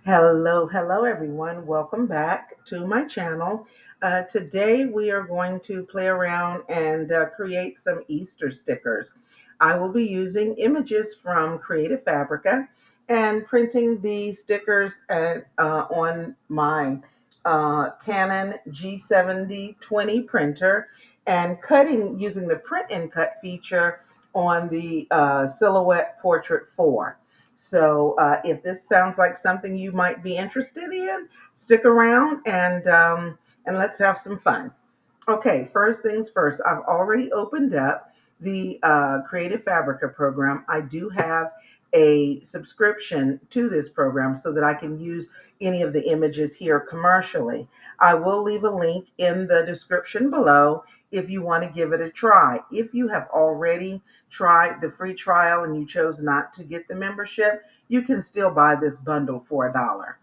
Hello everyone. Welcome back to my channel. Today we are going to play around and create some Easter stickers. I will be using images from Creative Fabrica and printing the stickers on my Canon G7020 printer and cutting using the print and cut feature on the Silhouette Portrait 4. So if this sounds like something you might be interested in, stick around and let's have some fun. Okay, first things first. I've already opened up the Creative Fabrica program. I do have a subscription to this program so that I can use any of the images here commercially. I will leave a link in the description below if you want to give it a try. If you have already tried the free trial and you chose not to get the membership, you can still buy this bundle for $1.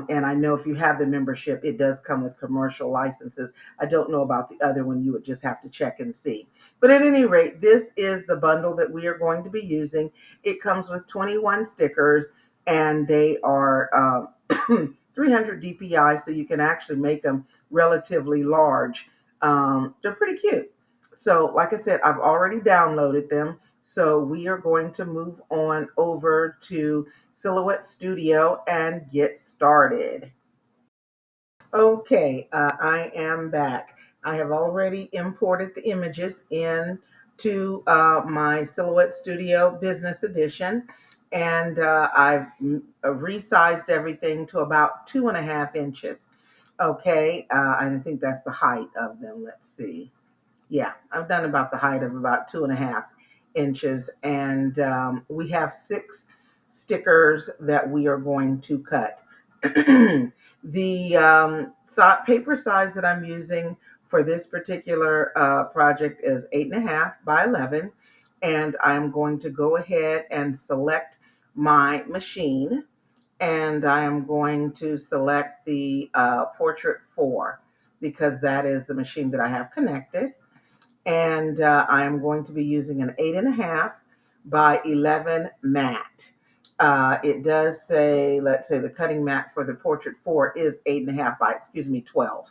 And I know if you have the membership, it does come with commercial licenses. I don't know about the other one. You would just have to check and see. But at any rate, this is the bundle that we are going to be using. It comes with 21 stickers and they are 300 DPI, so you can actually make them relatively large. They're pretty cute. So like I said, I've already downloaded them. So we are going to move on over to Silhouette Studio and get started. Okay, I am back. I have already imported the images into my Silhouette Studio Business Edition, and I've resized everything to about 2.5 inches. Okay, I think that's the height of them. Let's see. Yeah, I've done about the height of about 2.5 inches, and we have 6 stickers that we are going to cut. The paper size that I'm using for this particular project is 8.5 by 11, and I'm going to go ahead and select my machine, and I am going to select the Portrait 4 because that is the machine that I have connected, and I'm going to be using an 8.5 by 11 mat. It does say, let's say the cutting mat for the Portrait 4 is 8.5 by 12.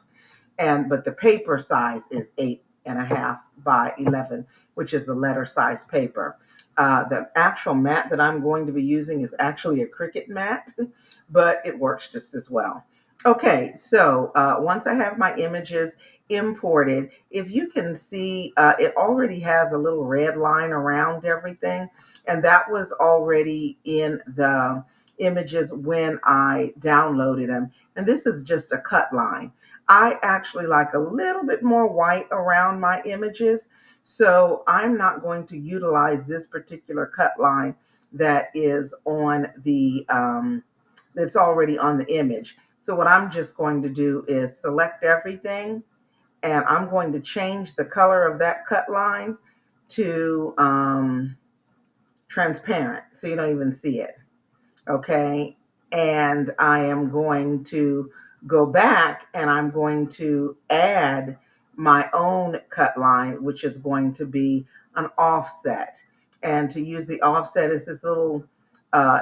But the paper size is 8.5 by 11, which is the letter size paper. The actual mat that I'm going to be using is actually a Cricut mat, but it works just as well. Okay, so once I have my images imported, if you can see, it already has a little red line around everything, and that was already in the images when I downloaded them. And this is just a cut line. I actually like a little bit more white around my images, so I'm not going to utilize this particular cut line that is on the that's already on the image. So what I'm just going to do is select everything, and I'm going to change the color of that cut line to transparent, so you don't even see it. Okay, and I am going to go back and I'm going to add my own cut line, which is going to be an offset. And to use the offset is this little uh,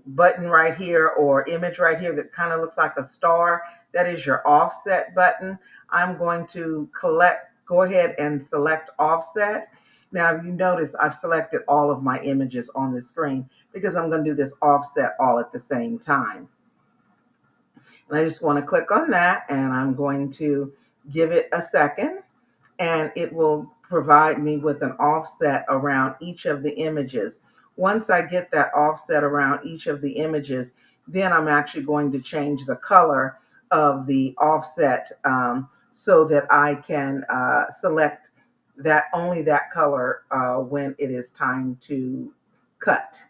button right here or image right here that kind of looks like a star. That is your offset button. I'm going to go ahead and select offset. Now you notice I've selected all of my images on the screen because I'm going to do this offset all at the same time. And I just want to click on that, and I'm going to give it a second, and it will provide me with an offset around each of the images. Once I get that offset around each of the images, then I'm actually going to change the color of the offset so that I can select that only that color when it is time to cut.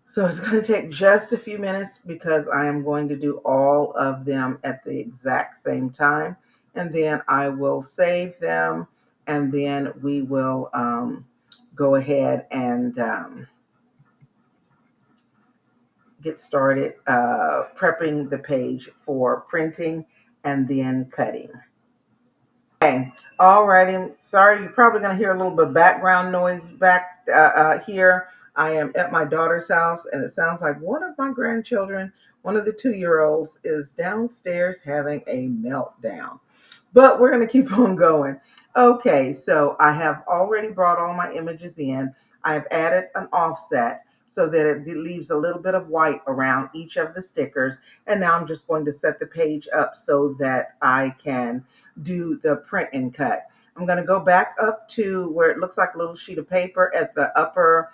So it's going to take just a few minutes because I am going to do all of them at the exact same time. And then I will save them, and then we will go ahead and get started prepping the page for printing and then cutting. Okay, all righty. Sorry, you're probably going to hear a little bit of background noise back here. I am at my daughter's house, and it sounds like one of my grandchildren, one of the 2-year-olds, is downstairs having a meltdown. But we're going to keep on going. Okay, so I have already brought all my images in. I have added an offset so that it leaves a little bit of white around each of the stickers. And now I'm just going to set the page up so that I can do the print and cut. I'm going to go back up to where it looks like a little sheet of paper at the upper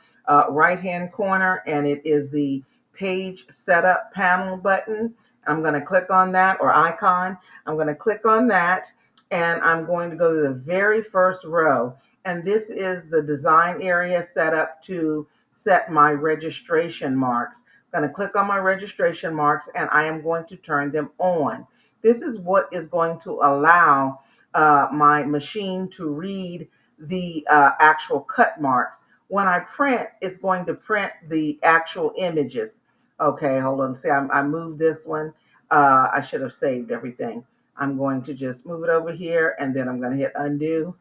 right hand corner, and it is the page setup panel button. I'm going to click on that, or icon. I'm going to click on that, and I'm going to go to the very first row. And this is the design area set up to set my registration marks. I'm going to click on my registration marks, and I am going to turn them on. This is what is going to allow my machine to read the actual cut marks. When I print, it's going to print the actual images. Okay, hold on. See, I moved this one. I should have saved everything. I'm going to just move it over here, and then I'm going to hit undo,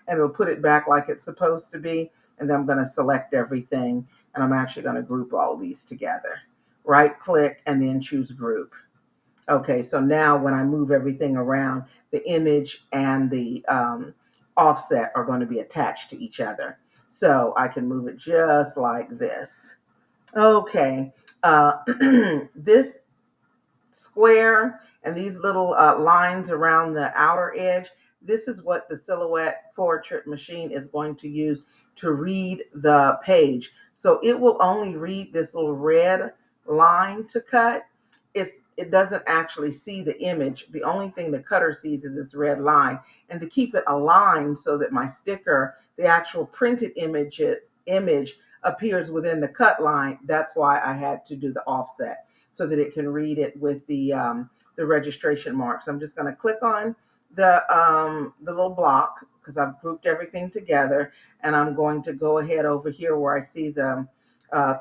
and it'll put it back like it's supposed to be. And then I'm going to select everything, and I'm actually going to group all these together. Right click and then choose group. Okay, so now when I move everything around, the image and the offset are going to be attached to each other. So I can move it just like this. Okay, this square and these little lines around the outer edge, this is what the Silhouette Portrait machine is going to use to read the page. So it will only read this little red line to cut. It doesn't actually see the image. The only thing the cutter sees is this red line. And to keep it aligned so that my sticker, the actual printed image appears within the cut line, that's why I had to do the offset so that it can read it with the registration mark. So I'm just going to click on the little block because I've grouped everything together, and I'm going to go ahead over here where I see the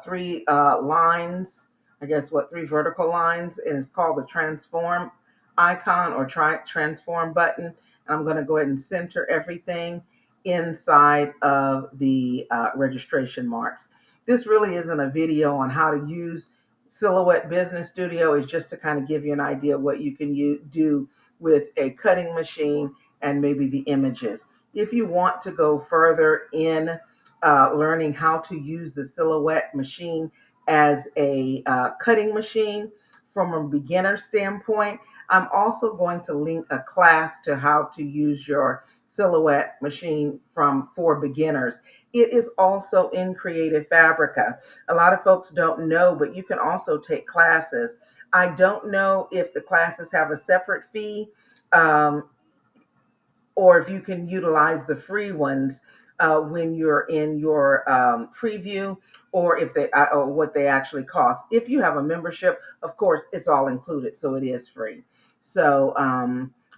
three lines. I guess what, three vertical lines, and it's called the transform icon or transform button. And I'm going to go ahead and center everything inside of the registration marks. This really isn't a video on how to use Silhouette Business Studio. Is just to kind of give you an idea of what you can do with a cutting machine and maybe the images. If you want to go further in learning how to use the Silhouette machine as a cutting machine from a beginner standpoint, I'm also going to link a class to how to use your Silhouette machine for beginners. It is also in Creative Fabrica. A lot of folks don't know, but you can also take classes. I don't know if the classes have a separate fee, um, or if you can utilize the free ones when you're in your preview, or if they or what they actually cost. If you have a membership, of course, it's all included, so it is free. So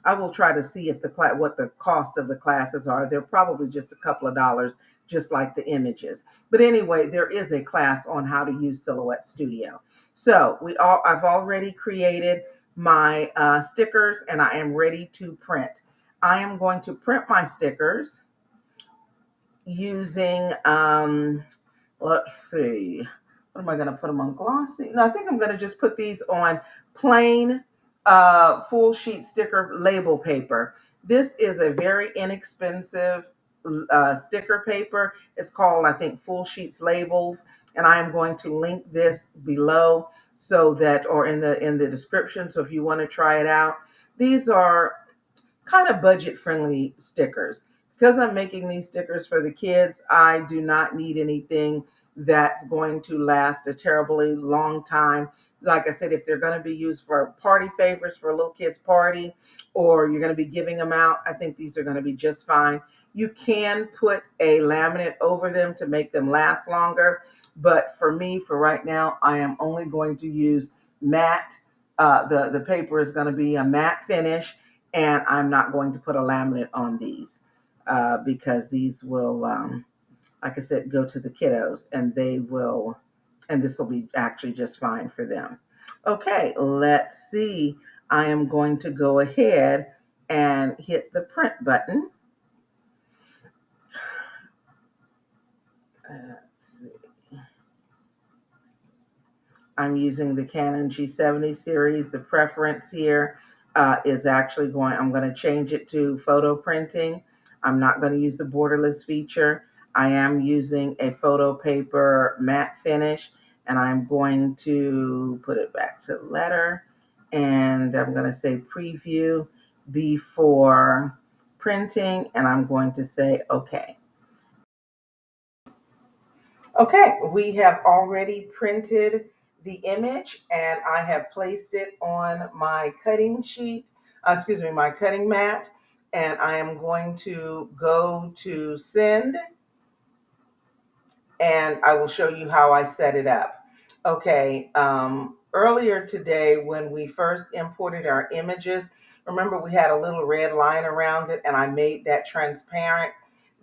I will try to see if what the cost of the classes are. They're probably just a couple of dollars, just like the images. But anyway, there is a class on how to use Silhouette Studio. So I've already created my stickers, and I am ready to print. I am going to print my stickers using, let's see, what am I going to put them on? Glossy? No, I think I'm going to just put these on plain full sheet sticker label paper. This is a very inexpensive sticker paper. It's called, I think, Full Sheets Labels, and I am going to link this below so that, or in the description. So if you want to try it out, these are kind of budget friendly stickers. Because I'm making these stickers for the kids, I do not need anything that's going to last a terribly long time. Like I said, if they're going to be used for party favors for a little kid's party, or you're going to be giving them out, I think these are going to be just fine. You can put a laminate over them to make them last longer, but for me, for right now, I am only going to use matte. The paper is going to be a matte finish, and I'm not going to put a laminate on these because these will, like I said, go to the kiddos, and this will be actually just fine for them. Okay, let's see. I am going to go ahead and hit the print button. Let's see. I'm using the Canon G70 series. The preference here is actually I'm going to change it to photo printing. I'm not going to use the borderless feature. I am using a photo paper matte finish, and I'm going to put it back to letter, and I'm going to say preview before printing, and I'm going to say okay. Okay, we have already printed the image and I have placed it on my cutting sheet, my cutting mat, and I am going to go to send, and I will show you how I set it up. Okay, earlier today when we first imported our images, remember we had a little red line around it and I made that transparent.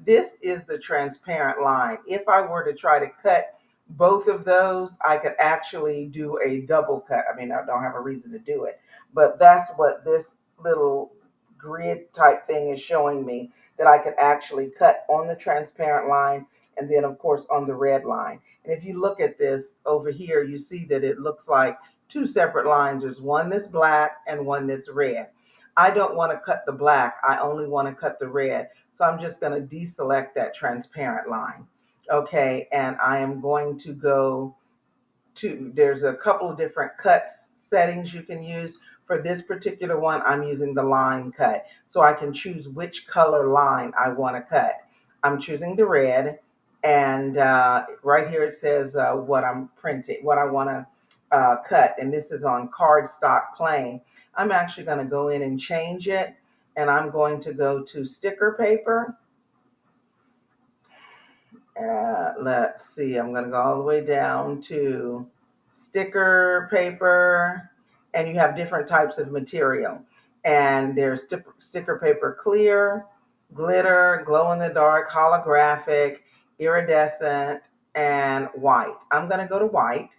This is the transparent line. If I were to try to cut both of those, I could actually do a double cut. I mean, I don't have a reason to do it, but that's what this little grid type thing is showing me, that I could actually cut on the transparent line and then of course on the red line. And if you look at this over here, you see that it looks like two separate lines. There's one that's black and one that's red. I don't want to cut the black. I only want to cut the red. So I'm just going to deselect that transparent line. Okay, and I am going to go to, there's a couple of different cuts settings you can use. For this particular one, I'm using the line cut. So I can choose which color line I want to cut. I'm choosing the red, and right here it says what I'm printing, what I want to cut, and this is on cardstock plain. I'm actually going to go in and change it, and I'm going to go to sticker paper. Let's see, I'm going to go all the way down to sticker paper, and you have different types of material. And there's sticker paper clear, glitter, glow in the dark, holographic, iridescent, and white. I'm going to go to white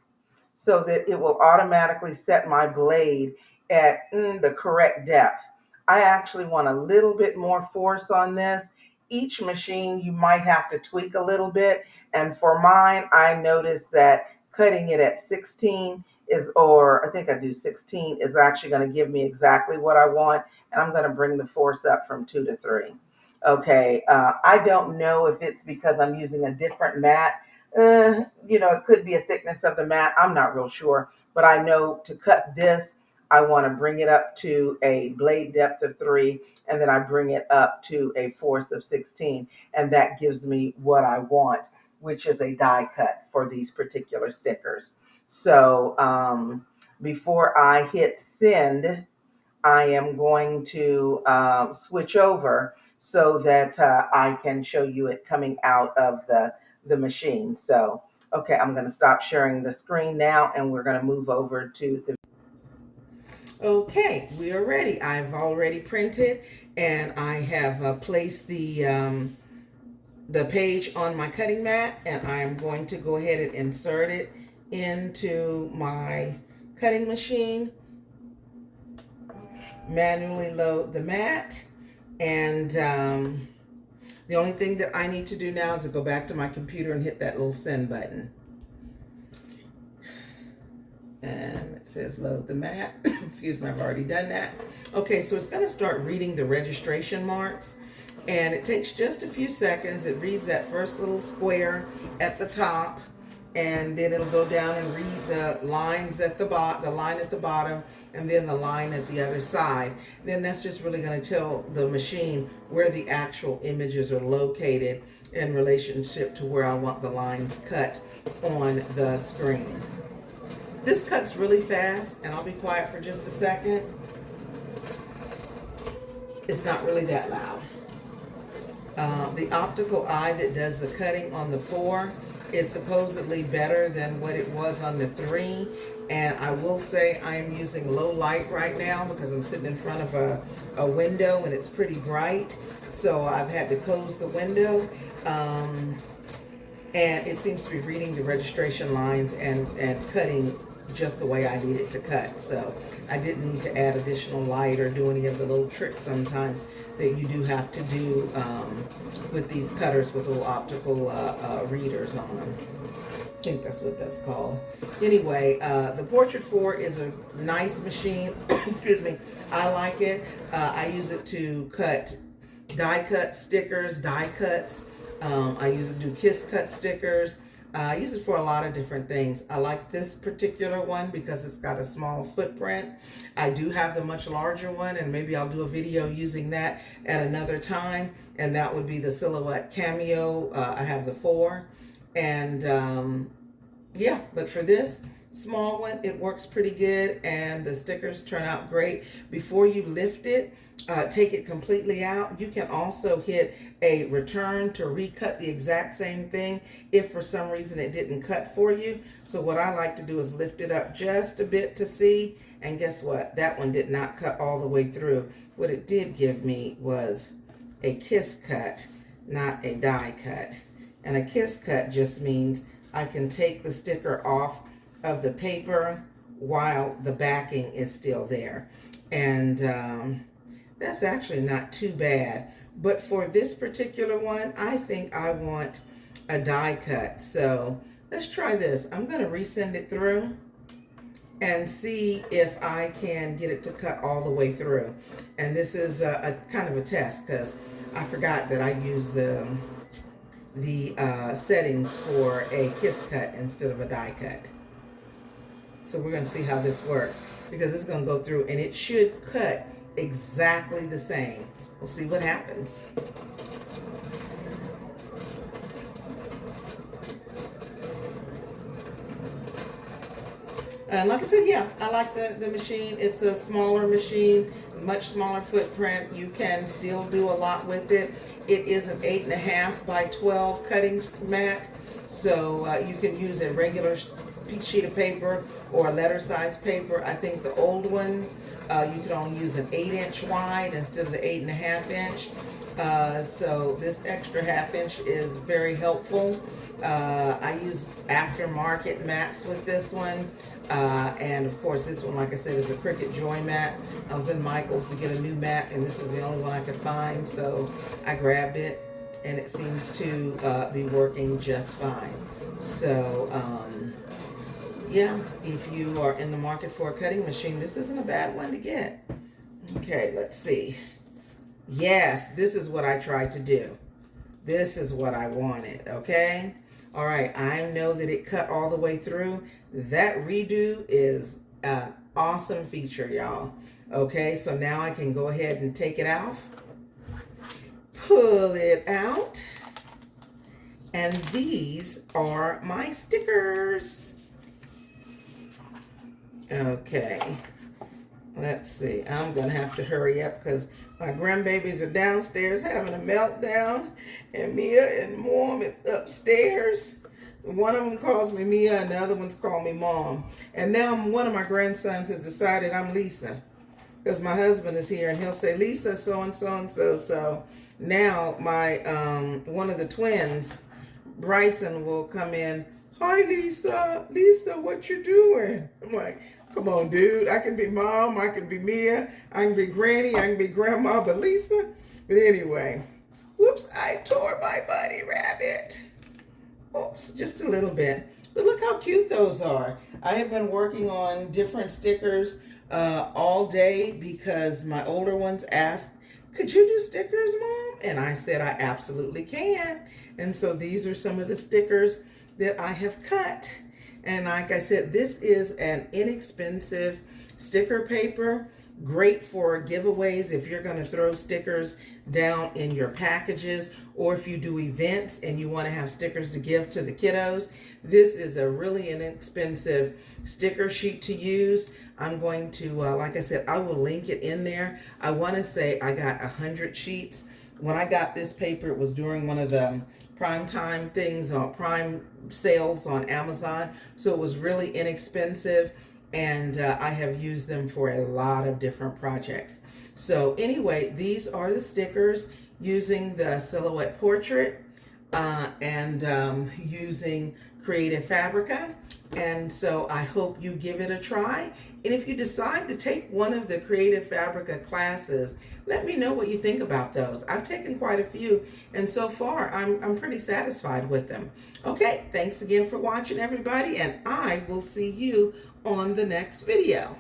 so that it will automatically set my blade at the correct depth. I actually want a little bit more force on this. Each machine you might have to tweak a little bit, and for mine I noticed that cutting it at 16 is, or I think I do 16, is actually going to give me exactly what I want, and I'm going to bring the force up from 2 to 3. Okay, I don't know if it's because I'm using a different mat. It could be a thickness of the mat. I'm not real sure, but I know to cut this, I want to bring it up to a blade depth of 3, and then I bring it up to a force of 16, and that gives me what I want, which is a die cut for these particular stickers. So before I hit send, I am going to switch over so that I can show you it coming out of the machine. So, okay, I'm going to stop sharing the screen now, and we're going to move over to the. Okay, we are ready. I've already printed, and I have placed the page on my cutting mat, and I'm going to go ahead and insert it into my cutting machine. Manually load the mat, and the only thing that I need to do now is to go back to my computer and hit that little send button. And it says load the mat. Excuse me, I've already done that. Okay, so it's going to start reading the registration marks, and it takes just a few seconds. It reads that first little square at the top, and then it'll go down and read the lines at the bottom, the line at the bottom, and then the line at the other side. Then that's just really going to tell the machine where the actual images are located in relationship to where I want the lines cut on the screen. This cuts really fast, and I'll be quiet for just a second. It's not really that loud. The optical eye that does the cutting on the 4 is supposedly better than what it was on the 3. And I will say I am using low light right now because I'm sitting in front of a window and it's pretty bright. So I've had to close the window. And it seems to be reading the registration lines and cutting just the way I need it to cut. So I didn't need to add additional light or do any of the little tricks sometimes that you do have to do with these cutters with little optical readers on them. think that's what that's called. Anyway, the Portrait 4 is a nice machine. Excuse me. I like it. I use it to cut die cut stickers, die cuts. I use it to do kiss cut stickers. I use it for a lot of different things. I like this particular one because it's got a small footprint. I do have the much larger one, and maybe I'll do a video using that at another time, and that would be the Silhouette Cameo. I have the 4, and yeah, but for this small one, it works pretty good, and the stickers turn out great. Before you lift it, take it completely out. You can also hit a return to recut the exact same thing if for some reason it didn't cut for you. So what I like to do is lift it up just a bit to see, and guess what? That one did not cut all the way through. What it did give me was a kiss cut, not a die cut. And a kiss cut just means I can take the sticker off of the paper while the backing is still there. And that's actually not too bad. But for this particular one, I think I want a die cut. So let's try this. I'm going to resend it through and see if I can get it to cut all the way through. And this is a kind of a test because I forgot that I used the settings for a kiss cut instead of a die cut. So we're going to see how this works because it's going to go through and it should cut exactly the same. We'll see what happens. And like I said, yeah, I like the machine. It's a smaller machine, much smaller footprint. You can still do a lot with it. It is an 8.5 by 12 cutting mat. So you can use a regular sheet of paper or a letter size paper. I think the old one, you could only use an 8-inch wide instead of the 8.5 inch. So this extra 1/2 inch is very helpful. I use aftermarket mats with this one. And of course this one, like I said, is a Cricut Joy mat. I was in Michael's to get a new mat and this is the only one I could find. So I grabbed it and it seems to be working just fine. So yeah, if you are in the market for a cutting machine, this isn't a bad one to get. Okay, let's see. Yes, this is what I tried to do. This is what I wanted, okay? All right, I know that it cut all the way through. That redo is an awesome feature, y'all. Okay, so now I can go ahead and take it off. Pull it out. And these are my stickers. Okay, let's see. I'm gonna have to hurry up because my grandbabies are downstairs having a meltdown, and Mia and Mom is upstairs. One of them calls me Mia, and the other one's called me Mom. And now one of my grandsons has decided I'm Lisa because my husband is here, and he'll say Lisa so and so and so. So now my one of the twins, Bryson, will come in. Hi, Lisa. Lisa, what you doing? I'm like, come on, dude. I can be Mom. I can be Mia. I can be Granny. I can be Grandma. But Lisa. But anyway. Whoops. I tore my bunny rabbit. Oops. Just a little bit. But look how cute those are. I have been working on different stickers all day because my older ones asked, could you do stickers, Mom? And I said, I absolutely can. And so these are some of the stickers that I have cut. And like I said, this is an inexpensive sticker paper, great for giveaways if you're going to throw stickers down in your packages, or if you do events and you want to have stickers to give to the kiddos. This is a really inexpensive sticker sheet to use. I'm going to, like I said, I will link it in there. I want to say I got 100 sheets. When I got this paper, it was during one of the prime time things on prime sales on Amazon. So it was really inexpensive, and I have used them for a lot of different projects. So anyway, these are the stickers using the Silhouette Portrait and using Creative Fabrica. And so I hope you give it a try. And if you decide to take one of the Creative Fabrica classes, let me know what you think about those. I've taken quite a few, and so far I'm pretty satisfied with them. Okay, thanks again for watching, everybody, and I will see you on the next video.